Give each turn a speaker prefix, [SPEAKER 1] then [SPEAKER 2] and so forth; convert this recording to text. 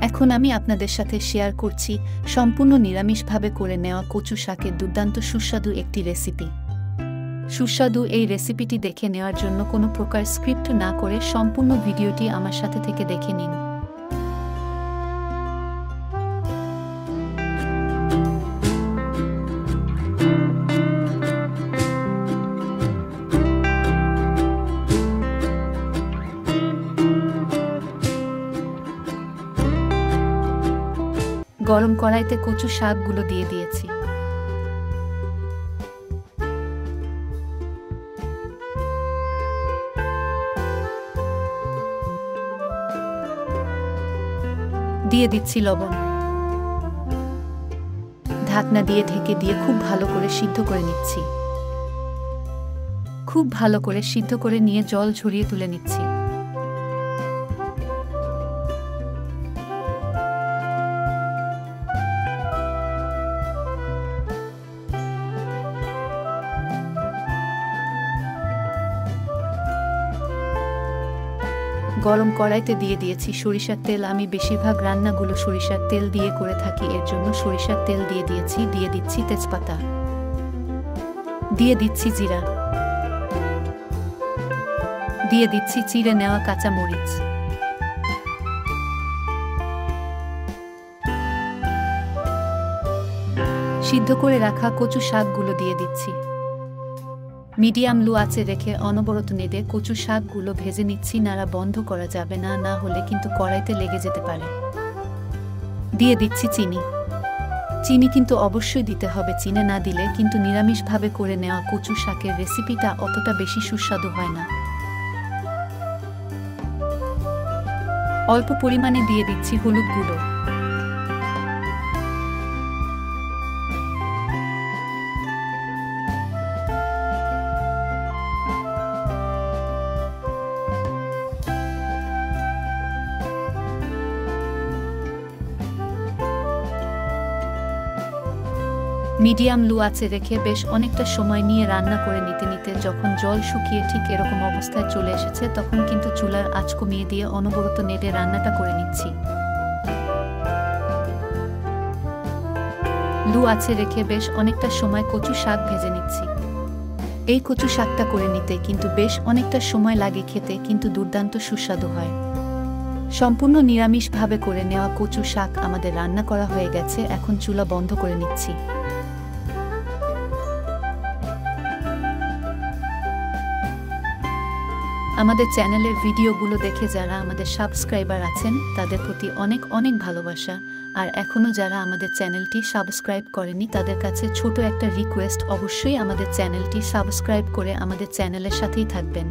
[SPEAKER 1] এখন আমি আপনাদের সাথে শেয়ার করছি সম্পূর্ণ নিরামিষভাবে করে নেওয়া কচু শাকের দুর্দান্ত সুস্বাদু একটি রেসিপি। সুস্বাদু এই রেসিপিটি দেখে নেওয়ার জন্য কোনো প্রকার স্ক্রিপ্ট না করে সম্পূর্ণ ভিডিওটি আমার সাথে থেকে দেখে নিন। গরম কড়াইতে কচু শাকগুলো দিয়ে দিয়েছি। দিয়ে দিচ্ছি লবণ। ঢাকনা দিয়ে ঢেকে দিয়ে খুব ভালো করে সিদ্ধ করে নিচ্ছি। খুব ভালো করে সিদ্ধ করে নিয়ে জল ঝরিয়ে তুলে নিচ্ছি। গরম কড়াইতে দিয়ে দিয়েছি সরিষার তেল। আমি বেশিরভাগ রান্নাগুলো সরিষার তেল দিয়ে করে থাকি, এর জন্য সরিষার তেল দিয়ে দিয়েছি। দিয়ে দিচ্ছি তেজপাতা, দিয়ে দিচ্ছি জিরা, দিয়ে দিচ্ছি চিড়ে নেওয়া কাঁচা মরিচ, সিদ্ধ করে রাখা কচু শাকগুলো দিয়ে দিচ্ছি। মিডিয়াম লো আঁচে রেখে অনবরত নেড়ে কচু শাকগুলো ভেজে নিচ্ছি। নাড়া বন্ধ করা যাবে না, না হলে কিন্তু কড়াইতে লেগে যেতে পারে। দিয়ে দিচ্ছি চিনি। চিনি কিন্তু অবশ্যই দিতে হবে, চিনি না দিলে কিন্তু নিরামিষভাবে করে নেওয়া কচু শাকের রেসিপিটা অতটা বেশি সুস্বাদু হয় না। অল্প পরিমাণে দিয়ে দিচ্ছি হলুদ গুঁড়ো। মিডিয়াম লো আঁচে রেখে বেশ অনেকটা সময় নিয়ে রান্না করে নিতে নিতে যখন জল শুকিয়ে ঠিক এরকম অবস্থায় চলে এসেছে, তখন কিন্তু চুলার আঁচ কমিয়ে দিয়ে অনবরত নেড়ে রান্নাটা করে নিচ্ছি। লো আঁচে রেখে বেশ অনেকটা সময় কচু শাক ভেজে নিচ্ছি। এই কচু শাকটা করে নিতে কিন্তু বেশ অনেকটা সময় লাগে, খেতে কিন্তু দুর্দান্ত সুস্বাদু হয়। সম্পূর্ণ নিরামিষভাবে করে নেওয়া কচু শাক আমাদের রান্না করা হয়ে গেছে। এখন চুলা বন্ধ করে নিচ্ছি। আমাদের চ্যানেলের ভিডিওগুলো দেখে যারা আমাদের সাবস্ক্রাইবার আছেন তাদের প্রতি অনেক অনেক ভালোবাসা। আর এখনও যারা আমাদের চ্যানেলটি সাবস্ক্রাইব করেনি তাদের কাছে ছোট একটা রিকোয়েস্ট, অবশ্যই আমাদের চ্যানেলটি সাবস্ক্রাইব করে আমাদের চ্যানেলের সাথেই থাকবেন।